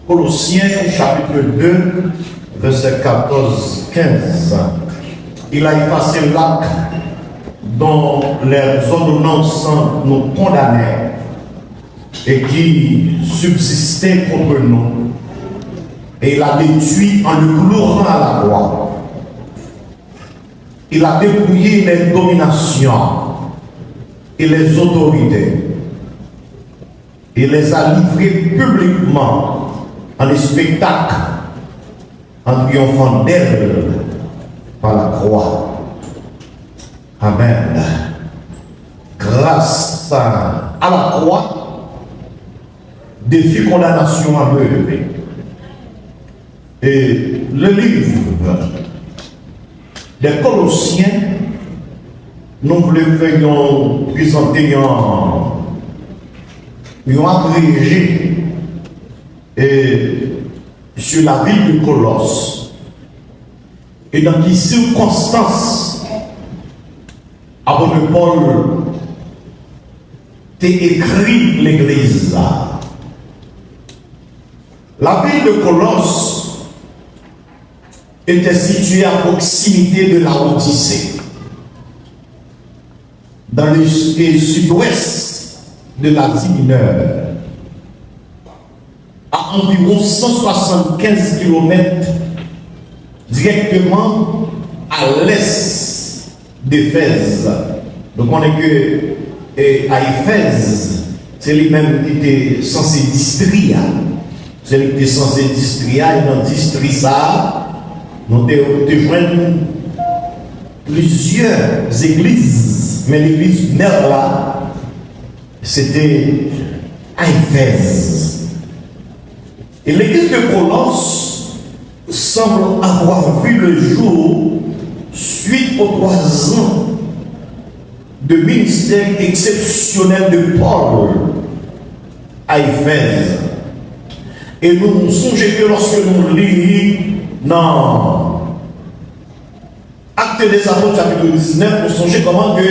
Colossiens chapitre 2, verset 14-15. Il a effacé l'acte dont les ordonnances nous condamnaient et qui subsistait contre nous. Et il a détruit en le clouant à la croix. Il a dépouillé les dominations et les autorités. Il les a livrées publiquement en les spectacles, en triomphant d'elle par la croix. Amen. Grâce à la croix, défi condamnation à lever. Et le livre des Colossiens, nous voulons présenter un agrégé sur la ville de Colosse. Et dans quelles circonstances apôtre Paul t'a écrit l'église. La ville de Colosse était située à proximité de la Odyssée, dans le sud-ouest de l'Asie mineure, à environ 175 km directement à l'est d'Éphèse. Donc on est que à Éphèse, c'est lui-même qui était censé distraire. C'est lui qui était censé distraire, et dans district ça, nous avons plusieurs églises, mais l'église mère là, c'était à Éphèse. Et l'église de Colosse semble avoir vu le jour suite aux 3 ans de ministère exceptionnel de Paul à Éphèse. Et nous songeons que lorsque nous lisons dans Actes des Apôtres chapitre 19, nous songeons comment que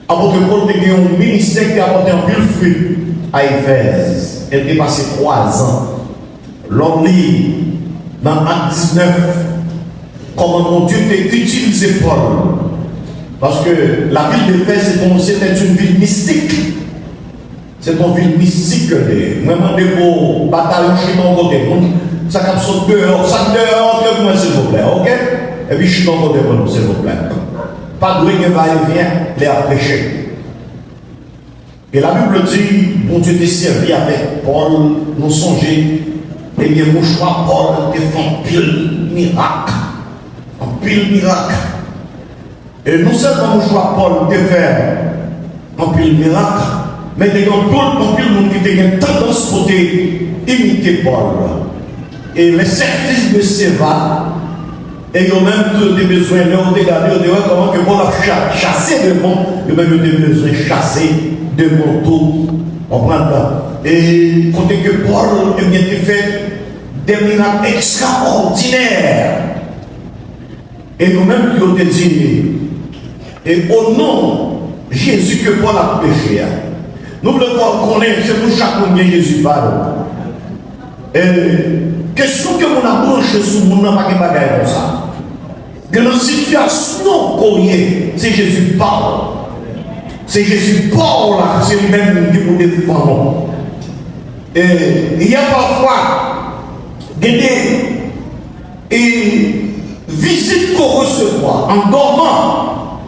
apôtre Paul a eu un ministère qui a apporté un pile fruit à Éphèse. Elle est passée 3 ans. L'on lit dans Acte 19 comment mon Dieu a utilisé Paul. Parce que la ville d'Éphèse, c'était une ville mystique. C'est une ville mystique. Vraiment des beaux bataillons chez ton côté. Ça cap saute dehors, ça dehors, moi s'il vous plaît, ok? Et puis je suis dans mon côté pour nous, s'il vous plaît. Pas de que va et vient, les a prêché. Et la Bible dit, bon Dieu t'est servi avec Paul, nous songer, et bien mon choix Paul, qui fait un pile miracle. Un pile miracle. Et non seulement mon choix Paul, qui fait un pile miracle, mais il y a un pile monde qui a une tendance pour imiter Paul. Et les services de Séva, et ils ont même des besoins, ils ont regardé comment que Paul a chassé de monde, ils ont même des besoins chassés de manteaux, on prend là. Et côté que Paul a bien fait des miracles extraordinaires. Et nous-mêmes qui ont dit, et au nom de Jésus que Paul a péché, nous voulons connaître, c'est pour chaque monde que Jésus parle. Question que mon a branché sur mon n'a pas de bagaille comme ça. Que dans la situation qu'on est, c'est Jésus parle. C'est Jésus parle là, c'est lui-même qui vous défend. Et il y a parfois des visites qu'on reçoit en dormant.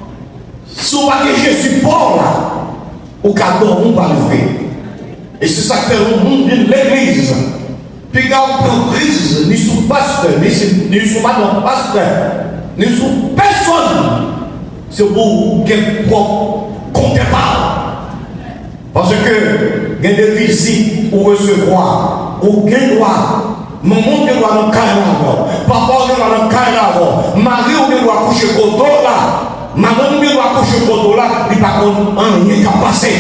Soit que Jésus parle là, au cas où on va lever. Et c'est ça que fait le monde de l'église. Puis quand on prend prise, ni sous pasteur, ni sous madame pasteur, ni sous personne. C'est pour qu'elle compte pas. Parce que il y a des visites pour recevoir, ou quel droit, maman qui doit dans le carnaval, papa qui doit dans le carnaval, Marie qui doit coucher côté là, maman qui doit coucher côté là, il n'y a pas un rien qui a passé.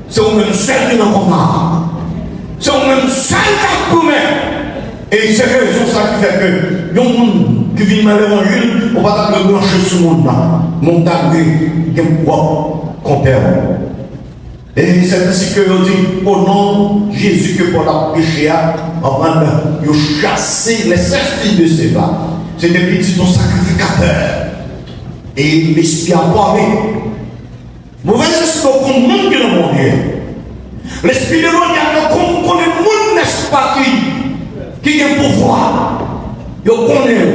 C'est au même seul qui n'a pas. C'est au même seul qui a commis. Et c'est raison ça qui fait que les gens qui viennent dans l'évangile, on va pas blanchir sur le monde là. Mon table qui est quoi compter. Et c'est ainsi que vous dit, au nom de Jésus que Paul a péché, avant de chasser les 7 filles de Séba. C'est des petits sacrificateurs. Et l'esprit a parlé. Mauvais esprit au monde qui est dans mon Dieu. L'esprit de mon Dieu, qu'on connaît le monde, n'est-ce pas, qui a le pouvoir. Yo connaît.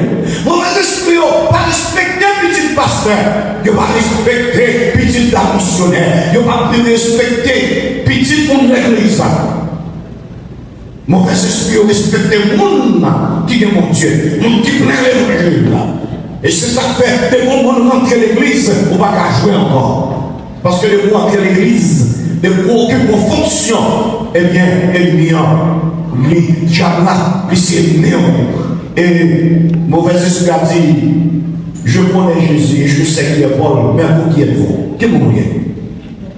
Mauvais esprit, pas respecter petit pasteur. Yo pas respecter petit missionnaire. Yo pas respecter petit pour l'église. Mauvais esprit, respecter le monde qui est mon Dieu. Le monde qui plaît l'évangile. Et c'est ça que fait, des bons moments rentrer l'église, on ne va pas jouer encore. Parce que les mots entrer l'église, les mots occupent vos fonctions, eh bien, les diables là, c'est néant. Et mauvais esprit a dit, je connais Jésus et je sais qu'il est Paul, mais vous qui êtes-vous? Qui vous mourrez?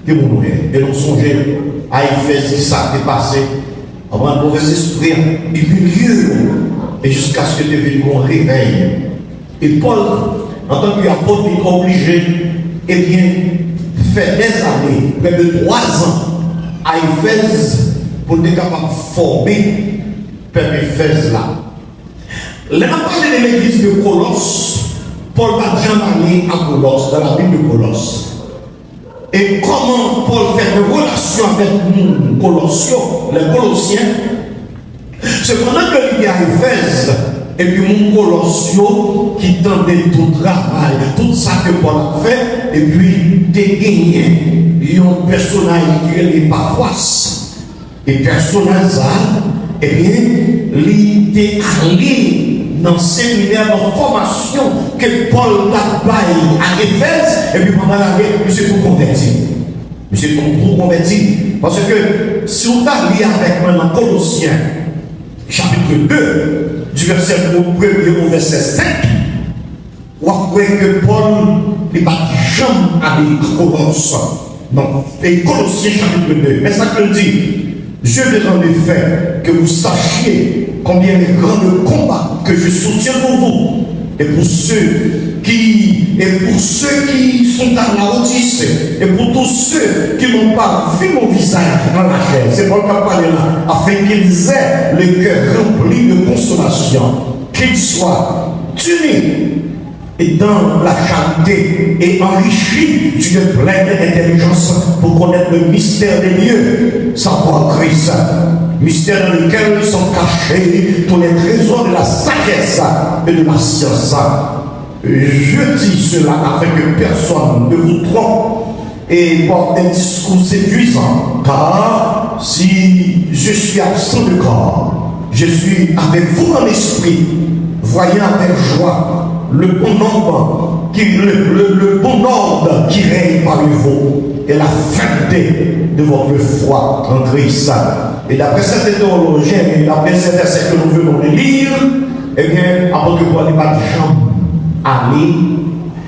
Qui vous mourrez? Et nous songeons à Éphèse qui ça s'est passé. Avant le mauvais esprit, il milieu, et jusqu'à ce que devienne mon réveil. Et Paul, en tant qu'apôtre, il est obligé, eh bien, faire des années, près de 3 ans, à Éphèse, pour être capable de former Père Éphèse là. Là, on parle de l'église de Colosse. Paul va jamais aller à Colosse, dans la ville de Colosse. Et comment Paul fait une relation avec les Colossiens, c'est pendant que il y a Éphèse, et puis mon Colossio qui tendait tout travail, tout ça que Paul a fait, et puis des gagné, un personnage qui n'est pas face. Et personnage ça, eh bien, il était allé dans le séminaire de formation que Paul a baillé à Éphèse, et puis pendant l'année, monsieur pour convertir. Monsieur pour convertir. Parce que si on a lié avec maintenant Colossiens, chapitre 2, du verset 1er au verset 5, on voit que Paul n'est pas jamais allé à Colosse. Non, et Colossiens chapitre 2, mais ça que dit, je veux en effet que vous sachiez combien est grand le combat que je soutiens pour vous et pour ceux qui sont à la hautisse et pour tous ceux qui n'ont pas vu mon visage dans la chair. C'est Paul qui a parlé là, afin qu'ils aient le cœur rempli de consolation, qu'ils soient unis et dans la charité et enrichis d'une pleine intelligence pour connaître le mystère des dieux, savoir Christ, mystère dans lequel sont cachés tous les trésors de la sagesse et de la science. Je dis cela afin que personne ne vous trompe et porte un discours séduisant, car si je suis absent de corps, je suis avec vous en esprit, voyant avec joie le bon ordre qui règne parmi vous et la fermeté de votre foi en Christ. Et d'après cette théologie, et d'après ces versets que nous venons de lire, eh bien, apôtre Paul n'est pas de chambre aller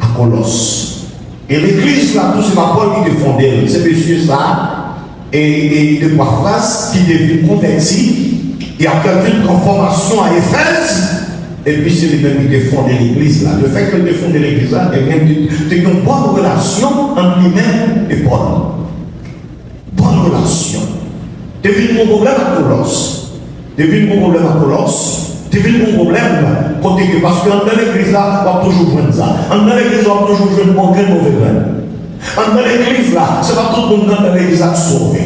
à Colosse. Et l'église là, tout c'est pas Paul qui défendait, c'est monsieur ça, et de Paphras qui devient converti, et après une transformation à Éphèse. Et puis c'est les mêmes qui défendent l'église là. Le fait que défendent l'église là, eh bien, c'est une bonne relation entre lui-même et Paul. Bonne relation. Devine mon problème à Colosse. Devine mon problème à Colosse. Devine mon problème côté que parce que dans l'église là, on va toujours joindre ça. Dans l'église là, on va toujours joindre bon grain, mauvais grain. Dans l'église là, c'est pas tout le monde dans l'église là sauvé.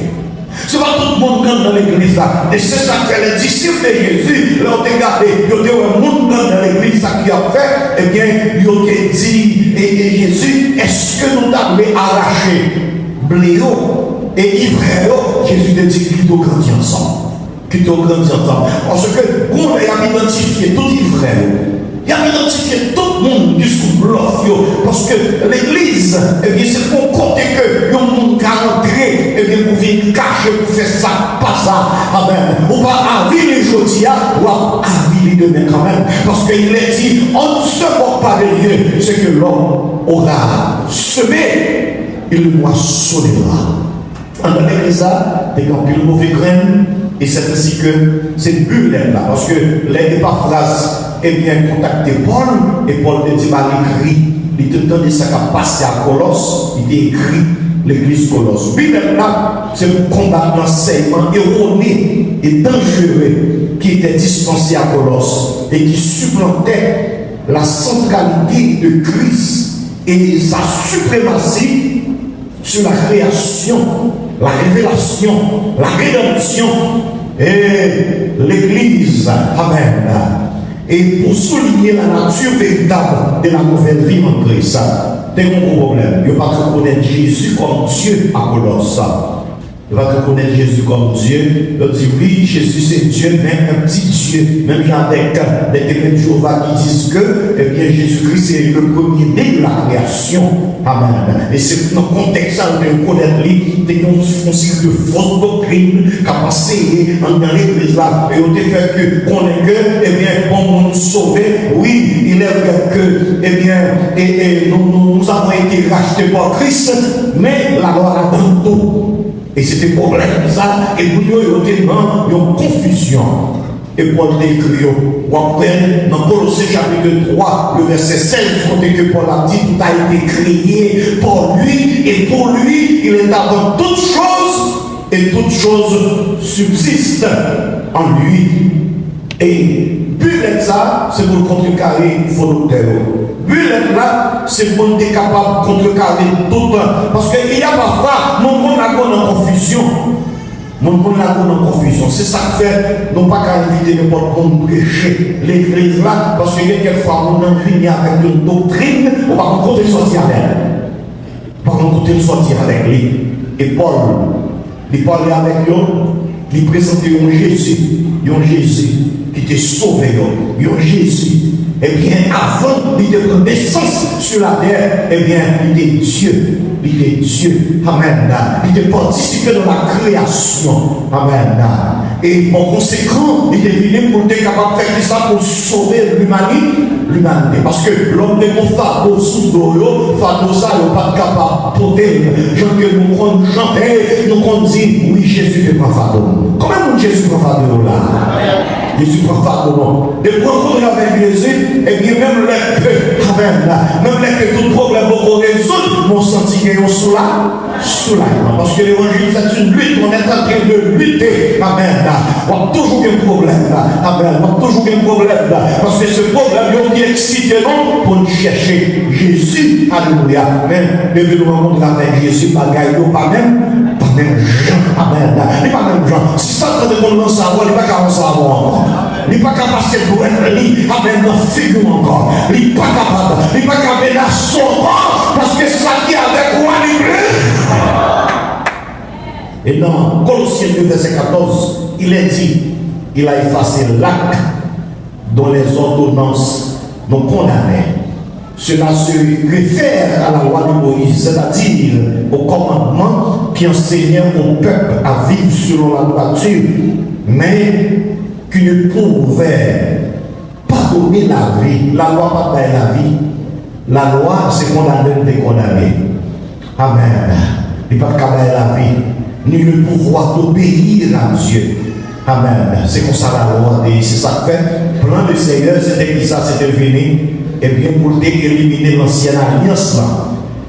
C'est pas tout le monde dans l'église là. Et c'est ça que les disciples de Jésus l'ont regardé. Ils ont dit un monde dans l'église ça qui a fait. Eh bien, ils ont dit, et Jésus, est-ce que nous avons arraché bléau et ivraie? Jésus a dit qu'ils ont grandi ensemble. Qu'ils ont grandi ensemble. Parce que on a identifié tout ivraie. Il a identifié tout le monde qui sous bluff. Parce que l'église, eh bien, c'est pour compter que le monde qui a entré, eh bien, vous venez cacher, vous faites ça, pas ça. Amen. On va aviller aujourd'hui, ou à aviller demain quand même. Parce qu'il est dit, on ne se moque pas de Dieu. C'est que l'homme aura semé, il moissonnera. Dans l'église, il y a un mauvais grain. Et c'est ainsi que c'est but là. Parce que les Paphras est bien contacté Paul, et Paul te dit, bah, il écrit, il te donne ça qui a passé à Colosse, il écrit l'église Colosse. Puis là, c'est pour combattre l'enseignement erroné et dangereux qui était dispensé à Colosse et qui supplantait la centralité de Christ et sa suprématie sur la création, la révélation, la rédemption et l'église. Amen. Et pour souligner la nature véritable de la nouvelle vie en Christ, c'est un problème. Il ne va pas reconnaître Jésus comme Dieu à Colosse. Il va reconnaître Jésus comme Dieu. Il dit oui, Jésus c'est Dieu, mais un petit Dieu. Même il y a des témoins de Jéhovah qui disent que eh bien, Jésus-Christ est le premier-né de la création. Amen. Et c'est dans le contexte de connaître un cycle de fausses doctrines qui a passé dans l'église là. Et on a fait que qu'on est que, eh bien, on nous sauve. Oui, il est vrai que, eh bien, nous avons été rachetés par Christ, mais la loi a dans tout. Et c'était problème ça, et pour nous, il y a une confusion. Et Paul décrit, après, dans Colossiens chapitre 3, le verset 16, on dit que Paul a dit, tout a été créé pour lui, et pour lui, il est avant toutes choses, et toutes choses subsistent en lui. Et but de ça, c'est pour contrecarrer volontaire. But là, c'est pour être capable de contrecarrer tout. Parce qu'il y a parfois, mon monde a en confusion. Mon monde a en confusion. C'est ça qui fait, non pas qu'à éviter n'importe quoi prêcher l'église là, parce qu'il y a quelquefois, on en finit avec une doctrine, on va compter sortir avec elle. On va compter sortir avec lui. Et Paul, il parlait avec eux, il présentait un Jésus qui était sauvé, un Jésus. Eh bien, avant de prendre naissance sur la terre, eh bien, il était Dieu. Il était Dieu. Amen. Il était participé dans la création. Amen. Et en conséquent, il est venu pour être capable de faire ça pour sauver l'humanité. Parce que l'homme de mon fardeau sous l'eau, fardeau ça, il n'est pas capable de porter. Jean que nous prenons chanter, nous qu'on dit, oui, Jésus prend fardeau. Comment Jésus prend fardeau là? Jésus prend fardeau. De rencontrer avec Jésus, et bien même les que tout problème pour résoudre, mon sentiment soulagement. Parce que l'évangile c'est une lutte, on est en train de lutter. Amen. On a toujours un problème. Amen. On a toujours un problème. Parce que ce problème, il est excité pour nous chercher Jésus. Alléluia. Mais devez nous rencontrer avec Jésus, pas même Jean. Amen. Il n'est pas même Jean. Si ça traite de qu'on savoir, il n'est pas capable de savoir. Il n'est pas capable de passer pour être lui. Amen. Dans figure encore. Il n'est pas capable. Il n'est pas capable de sauver. Parce que ça qui est avec moi, et dans Colossiens 2, verset 14, il est dit, il a effacé l'acte dont les ordonnances nous condamnaient. Cela se réfère à la loi de Moïse, c'est-à-dire au commandement qui enseignait au peuple à vivre selon la droiture, mais qui ne pouvait pas donner la vie. La loi pas donner la vie. La loi, c'est condamner ou décondamner. Amen. Il n'y a pas de donner la vie, ni le pouvoir d'obéir à Dieu. Amen. C'est comme ça la loi. C'est ça que fait. Plan de Seigneur, c'était qui ça, c'était venu. Et bien pour éliminer l'ancienne alliance là.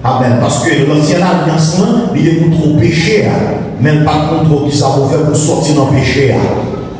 Amen. Parce que l'ancienne alliance là, il est pour trop péché. Même pas contre qui ça pour faire pour sortir dans le péché.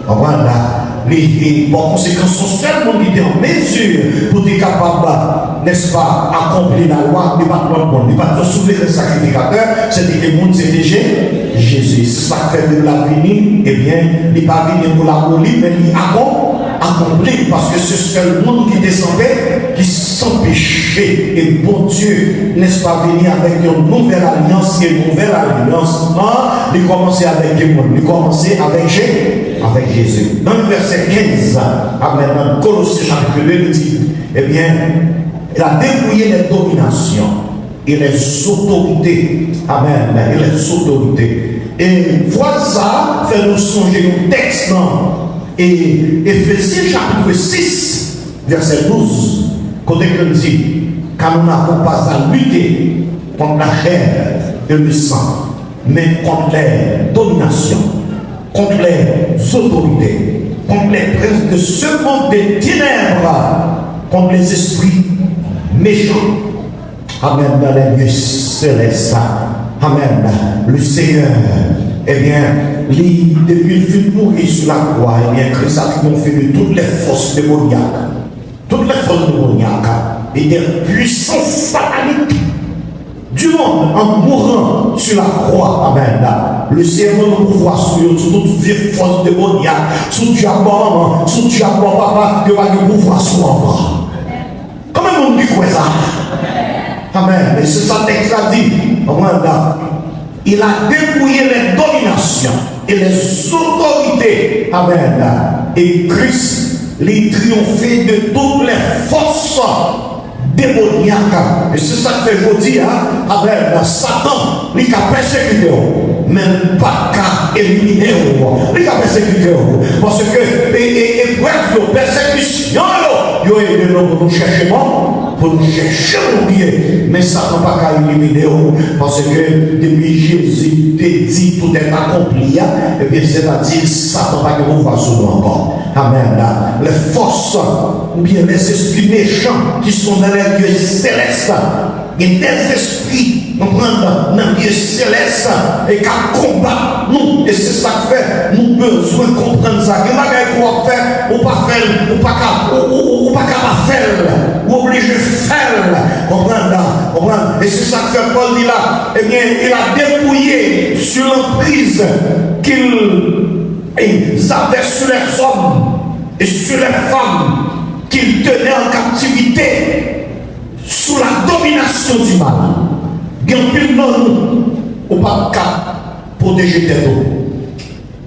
Voilà. Et par conséquent, son seul monde qui était en mesure pour être capable, n'est-ce pas, accomplir la loi, n'est pas notre monde, n'est pas notre souverain sacrificateur, c'était le monde, c'était Jésus. C'est ça qui fait de la venue, eh bien, il n'est pas venu pour l'abolir, mais il accompli, parce que c'est seul monde qui descendait, qui s'empêchait. Et bon Dieu, n'est-ce pas, venir avec une nouvelle alliance, et une nouvelle alliance, il commençait avec des mondes, il commençait avec Jésus. Dans le verset 15, amen, dans Colossiens chapitre 2, il dit, eh bien, il a dépouillé les dominations et les autorités. Amen, et les autorités. Et voilà ça, fait nous songer au texte, et Éphésiens chapitre 6, verset 12, côté que dit, car nous n'avons pas à lutter contre la chair et le sang, mais contre les dominations, contre les autorités, contre les princes de ce monde des ténèbres, contre les esprits méchants. Amen. Dans les lieux célestes. Amen. Le Seigneur, eh bien, depuis le film mourir sur la croix, eh bien, Christ a triomphé de toutes les forces démoniaques. Toutes les forces démoniaques et des puissances sataniques du monde en mourant sur la croix. Amen. Le Seigneur nous pouvoir sur toute vieille force démoniaque, sous diable, sous diable, papa, que va nous pouvoir sur moi. Comment on dit quoi ça? Amen. Et c'est ça texte a dit. Il a dépouillé les dominations et les autorités. Amen. Et Christ les triomphé de toutes les forces démoniaques. Et c'est ça que fait aujourd'hui, Amen. Satan, il a persécuté, même pas qu'à éliminer, il a persécuté. Parce que, et bref, la persécution, il a aidé pour nous chercher pour nous chercher mon pied. Mais Satan n'a pas qu'à éliminer, parce que depuis Jésus dit tout est accompli, et bien c'est-à-dire Satan n'a pas de pouvoir sur nous encore. Amen. Les forces, ou bien les esprits méchants qui sont dans les lieux célestes, il y a des esprits dans les lieux célestes et qui combattent nous. Et c'est ça que fait, nous besoin de comprendre ça. Il y a des choses à faire, ou pas faire, ou pas faire, ou obligé de faire. Comprendre. Et c'est ça que fait Paul dit là. Eh bien, il a dépouillé sur l'emprise qu'ils avaient sur les hommes et sur les femmes qu'ils tenaient en captivité sous la domination du mal. Il y a plus de nous, ou pas qu'à protéger tes dos.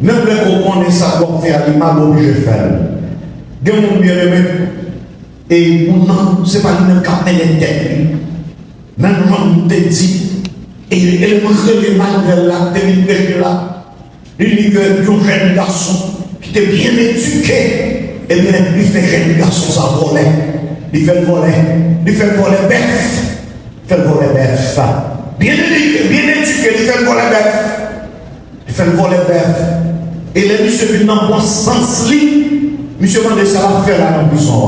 Même les qu'on connaît ça, qu'on fait du mal, obligé de faire. Il y a un bien aimé, et non, ce n'est pas lui-même qui a mené les têtes. Même quand on te dit, et il me malgré la télévision là, il dit que un jeune garçon qui était bien éduqué, eh bien, il fait jeune garçon ça voler. Il fait voler bœuf. Il fait voler bœuf. Bien éduqué, il fait voler bœuf. Il fait voler bœuf. Et les monsieur qui n'ont pas sens, monsieur m'a dit ça va faire là dans le buisson.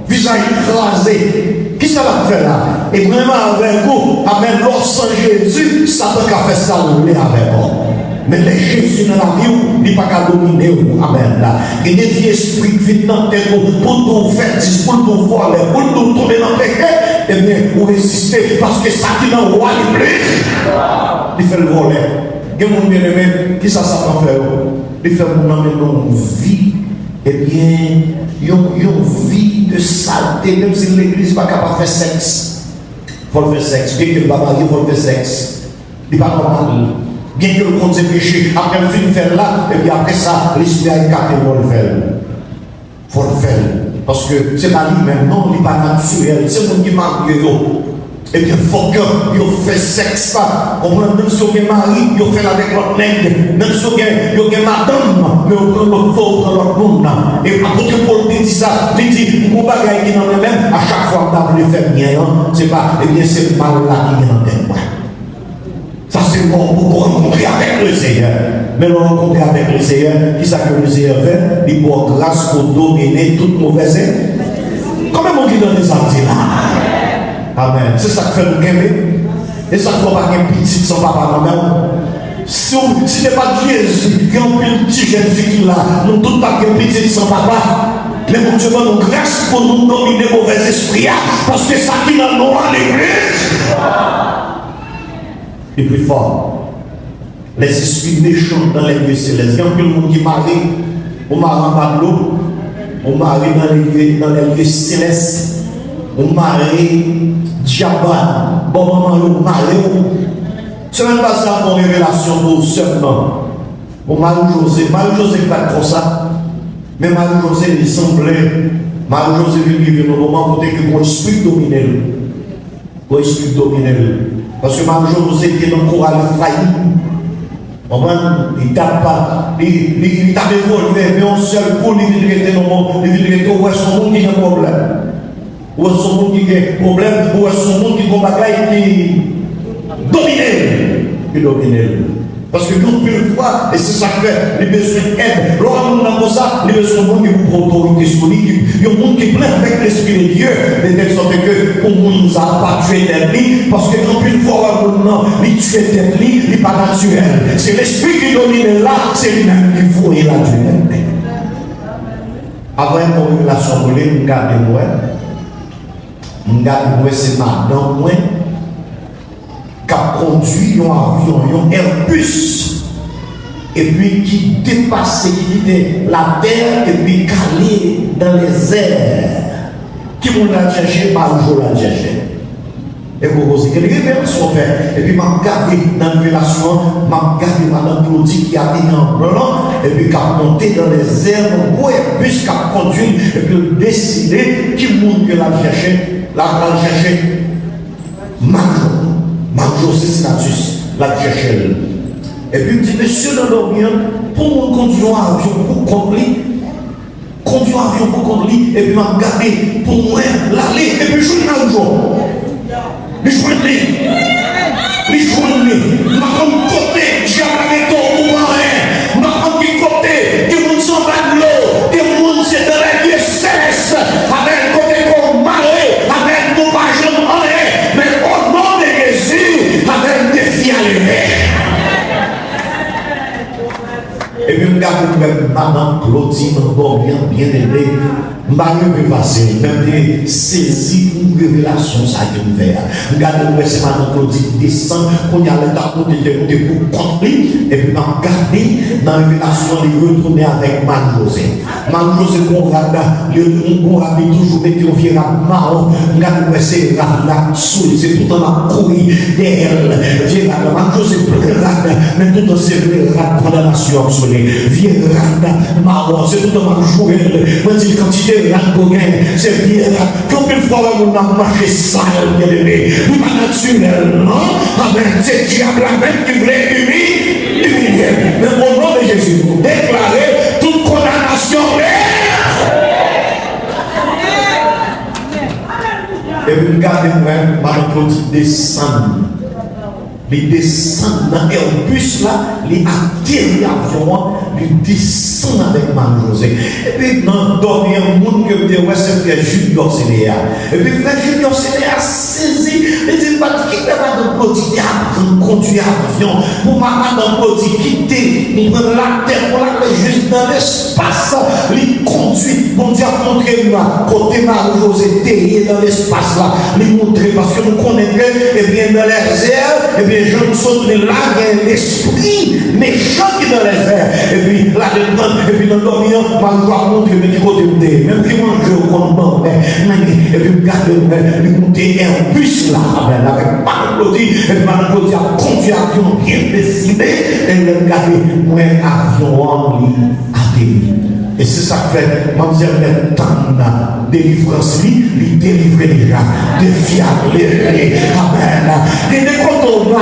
Visage écrasé. Qui ça va faire là? Et vraiment avec vous, amen, lorsque Jésus, ça peut faire ça rouler avec vous. Mais les Jésus dans la vie, il n'y a pas qu'à dominer. Amen. Il y a des esprits qui viennent dans tes mots pour nous faire, pour nous voler, pour nous tourner dans le péché. Eh bien, vous résistez parce que ça qui est dans le roi, il fait le volet. Il y a mon bien-aimé, qui ça peut faire? Il fait une vie. Eh bien, une vie de saleté, même si l'église n'est pas capable de faire sexe. Il faut le faire sexe. Bien que le baba, il faut le faire sexe. Il n'est pas normal. Bien que le compte ses péchés, après le film faire là, et puis après ça, l'esprit a écarté pour le faire. Il faut le faire. Parce que ce n'est pas lui-même, non, il n'est pas naturel. C'est mon qui m'a dit, et bien, il faut que fait sexe. Même si vous avez un mari, vous fait avec votre nègre. Même si vous avez une madame, mais vous prendre l'autre monde. Et après que Paul dit ça, il dit, mon bagage qui dans le même, à chaque fois que vous voulez faire bien, c'est pas, eh bien, c'est le mal là qui vient en tête. Ça c'est bon pour rencontrer avec le Seigneur. Mais le rencontrer avec le Seigneur, qui ça que le Seigneur fait? Il pour grâce pour dominer toute mauvaise. Comment on dit dans les articles là? Amen. C'est ça que fait nous aimer. Et ça ne faut pas qu'un petit sans papa nous-mêmes. Si ce n'est pas Jésus qui a un petit jeune fille là, nous ne doutons pas qu'un petit sans papa. Mais mon Dieu, nous grâce pour nous dominer les mauvais esprits. Parce que ça qui dans nous en l'église. Et plus fort, les esprits méchants dans les lieux célestes. Il y a plus de monde qui marie, on marie en Pablo, on marie dans les lieux célestes, on marie Diaba, bon maman, on marie. Ce n'est pas ça pour révélation pour seulement. On Marie-José n'est pas comme ça, mais Marie-José il semblait, Marie-José vivait au moment où il y a un esprit dominé. Un esprit dominé. Parce que Marie-José était dans le choral failli. Il tape pas, il tape évolué, mais on seul pour il était dans le monde, il était où est son monde qui a un problème. Où est son monde qui a un problème, où est son monde qui a un bagage qui domine. Il domine. Parce que nous, une fois, et c'est ça que fait, les besoins d'aide. Lorsqu'on a comme ça, les besoins de monde qui vous autorité sur lui, il y a un monde qui est plein avec l'esprit de Dieu, de telle sorte que pour nous, nous n'allons pas tuer tête lui, parce que quand une fois, il tue tête lui, il n'est pas naturel. C'est l'esprit qui domine là, c'est lui-même qui faut et la tuer. Avant une révélation, vous voulez, nous gardons moi. Nous gardons moi, c'est madame moi. Qui a conduit un avion, un Airbus, et puis qui dépassait, qui quittait la terre, et puis calé dans les airs. Qui vous l'a cherché, par jour l'a cherché. Et vous posez quelle révélation fait. Et puis m'a regardé dans la révélation, m'a regardé Madame Claudie qui a mis en blanc, et puis qui a monté dans les airs, un gros Airbus qui a conduit, et puis décidé qui monde que l'a cherché, l'a cherché. Marc-José Sinatus, la chercheur. Et puis il dit, monsieur l'endormien, pour conduire un avion pour conduire un avion pour conduire, et puis m'a regardé pour moi l'aller, et puis je suis un jour. Je suis m'a comme côté, j'ai regardé ton courant, m'a comme côté, des gens sont pas de l'eau, des gens c'est de la vie céleste, avec côté qu'on marée, avec mon page en l'air, mais au nom de Jésus, avec des filles à l'éveil. Et puis, regarde, Madame Claudine, bien aimée, Marie facile, même des saisies ou révélations, ça qui me fait. Regardez, c'est Madame Claudine descend, qu'on y a l'état pour contre lui, et puis m'a regardé dans la révélation, il retourner avec Marie-José. Marie-José, qu'on rappelle toujours, mais qu'on vient à marron, regardez, c'est la souille, c'est tout dans la couille derrière elle. Viens là, Marie-José, mais tout dans ces condamnations absolues. Viens là, marron, c'est tout dans ma jouelle, moi, c'est quantité. C'est bien combien de fois on a marché sale, bien aimé, pas naturellement, c'est diable même qui voulait humilier. Mais au nom de Jésus, vous déclarez toute condamnation. Et vous regardez-moi, Madame Claudine descend. Les descendent dans Airbus là, les atterrit l'avion, les descendent avec Marie-José. Et puis, dans le monde que vous avez c'est Junior Céléa. Et puis, frère Junior Céléa saisi, il dit, qui fait Madame Claudine à conduire l'avion, pour Madame Claudine quitter, prendre la terre, pour la juste dans l'espace, il conduit, bon Dieu a montré moi, côté Marie-José terré dans l'espace là, il montrer parce que nous connaissons que, et bien dans les airs, et bien je me saute là, il y a l'esprit méchant qui est dans les airs. Et puis là-dedans, et puis dans le dormir, je dois montrer mais du côté de même qui mange au compte, et puis regardez, il monter un bus là, avec Madame Claudie, et puis Madame Claudie a conduit l'avion bien décidé, et regardez, moi, avion en ligne, atterri. Et c'est ça que fait, mademoiselle, tant de délivrance, il délivre déjà, défiable, amen. Et dès qu'on tombe,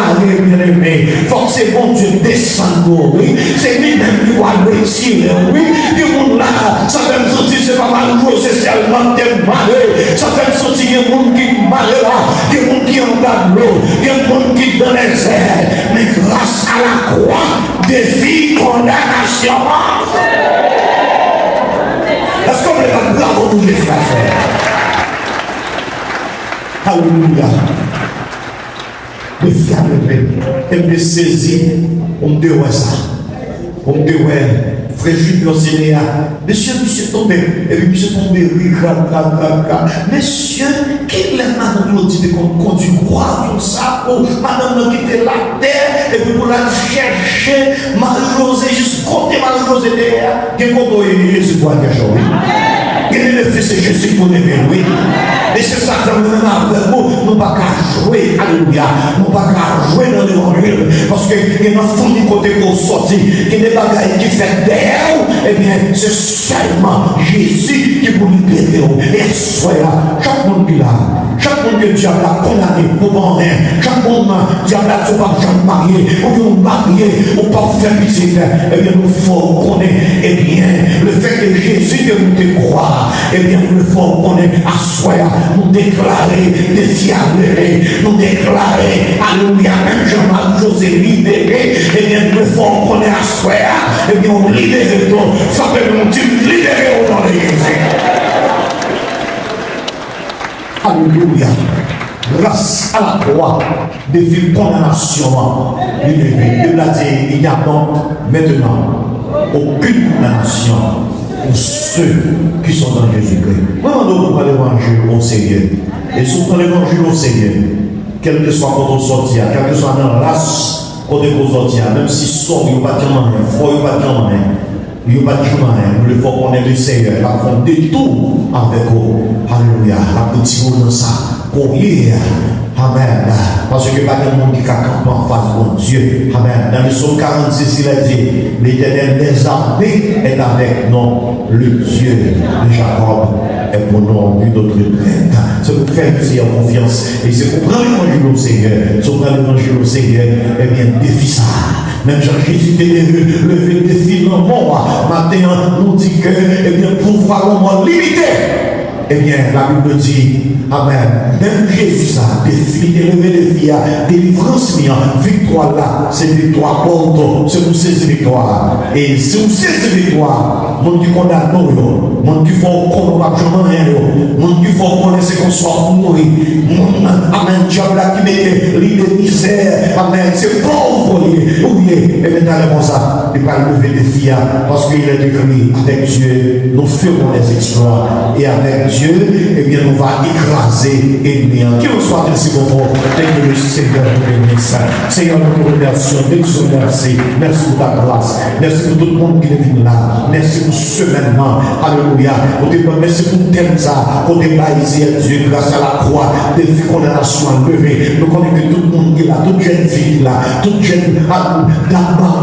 bien aimé, forcément Dieu descend, oui, c'est lui-même qui va le retirer, oui, du monde là, ça fait me sentir, c'est pas mal joué, c'est seulement des malheurs, ça fait me sentir, il y a un monde qui est malheur là, il y a un monde qui est en bas de l'eau, il y a un monde qui est dans les airs, mais grâce à la croix, défie condamnation. Est-ce qu'on peut pas bravo pour les frères? Alléluia. Les frères, elle me saisit, on me dit ouais ça. On me dit ouais, frère Junior Céléa, monsieur tombé, et puis monsieur tombé, monsieur, qui l'a Madame Claudine de conduire croix comme ça, pour Madame quitter la terre, et puis pour la chercher, Marie-José, juste côté Marie-José derrière, qui est comme Jésus pour quelque chose. Quel est le fils de Jésus pour aimer, oui? Et c'est ça que nous avons, nous ne pas jouer, alléluia, nous ne pas jouer dans l'évangile, parce qu'il y a un fond du côté pour sortir, qu'il y a des bagailles qui fait derrière, eh bien, c'est seulement Jésus qui peut libérer, et chaque monde qui là, chaque monde que Dieu a condamné pour bon rien, chaque monde Dieu a dit pas jamais marié, ou bien marié, ou pas faire pitié, eh bien nous faut connaître, eh bien le fait que Jésus que nous te croire, eh bien nous faut connaître à soi, nous déclarer des fiables, nous déclarer, alléluia, même Jean-Marc José libéré, eh bien nous faut connaître à soi, eh bien on libère tout, ça peut nous dire libérer au nom de Jésus. Alléluia. Grâce à la croix, depuis condamnation, il a dit, il n'y a donc maintenant aucune condamnation pour ceux qui sont dans Jésus-Christ. Moi, on doit l'évangile au Seigneur. Et si vous prenez l'évangile au Seigneur, quel que soit quand on sortit, quel que soit dans la race, quand on sortit, même si son, il n'y a pas de temps, il n'y a pas de temps, il n'y a pas de chemin, il faut qu'on ait le Seigneur, il faut des tout avec vous. Alléluia. La petite mot dans ça. Courir. Amen. Parce que pas de monde qui campe en face de Dieu. Amen. Dans le psaume 46, il a dit, l'Éternel des armées est avec nous. Le Dieu de Jacob est pour nous une autre plainte. C'est pour faire aussi en confiance. Et c'est pour prendre l'évangile au Seigneur. Si on prend l'évangile au Seigneur, eh bien, défi ça. Même Jean-Jésus était levé le défi dans le mort. Maintenant, on dit que, eh bien, pouvoir au monde limité. Eh bien, la Bible dit, amen, même Jésus a élevé les filles, délivrance, victoire là, c'est victoire pour toi, c'est pour ces victoires. Et c'est pour ces victoires, mon Dieu condamne nous, mon Dieu faut qu'on ne va jamais rien, mon Dieu faut qu'on laisse qu'on soit mourir, amen, diable là qui met l'idée de misère, amen, c'est pauvre, oubliez, et maintenant comme ça, il va lever les filles, parce qu'il est écrit, avec Dieu, nous ferons les exploits, et avec Dieu, eh bien, nous va écraser l'ennemi. Qu'il nous soit ainsi pour vous. Que le Seigneur nous bénisse. Seigneur, nous vous remercions. Nous vous remercions. Merci pour ta grâce. Merci pour tout le monde qui est venu là. Merci pour ce maintenant. Alléluia. Merci pour thème ça. Pour débaïser Dieu grâce à la croix. Des filles qu'on a enlevées. Nous connaissons que tout le monde qui est là. Toute jeune fille là. Toute jeune dame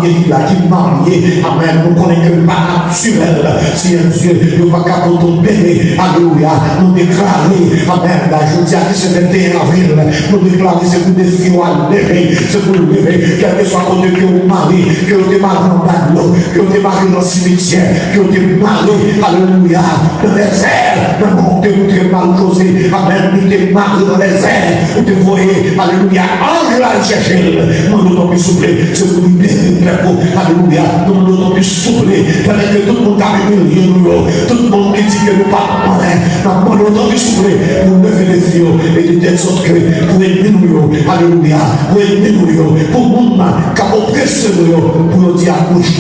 qui est là. Qui est mariée. Amen. Nous connaissons que pas naturel. Si un Dieu ne va pas pour bébé. Alléluia. Nous déclarer, amen, la journée qui se 21 avril, nous déclarer c'est pour des filles à lever, c'est pour lever, quel que soit côté que vous mariez, que vous êtes marié dans l'agneau, que vous êtes marié dans le cimetière, que vous êtes marié, alléluia, dans les airs, dans le monde où vous êtes mal José, amen, vous êtes marié dans les airs, vous êtes voyez, alléluia, ange là chercher, nous nous plus souffler, c'est pour libérer le peuple, alléluia, nous nous plus souffler, pendant que tout le monde a réuni, tout le monde qui dit que nous pas dans mon autant de souffler pour lever les filles et de telle sorte que pour aider nous, alléluia, pour aider nous, pour nous, car oppressé nous, pour nous dire à bouche,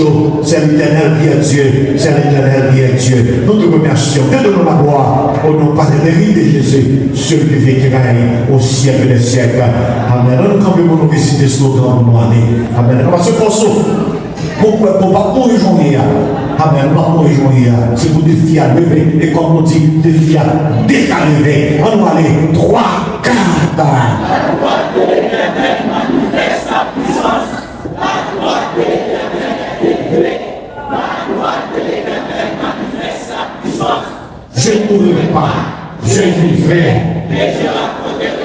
c'est l'Éternel qui est Dieu, c'est l'Éternel qui est Dieu. Nous te remercions, donne-nous la gloire au nom pas de mérite de Jésus, celui qui vit qui règne au siècle des siècles. Amen. Nous camper pour nous visiter ce slogan pour nous aller. Amen. Parce que pour pas mourir journée. Amen. Pas mourir journée. C'est pour des filles à lever. Et comme on dit, des filles à décalever. On va aller 3, 4. La gloire de l'Éternel manifeste sa puissance. La gloire de l'Éternel est élevée. La gloire de l'Éternel manifeste sa puissance. Je ne mourrai pas. Je vivrai. Et je raconterai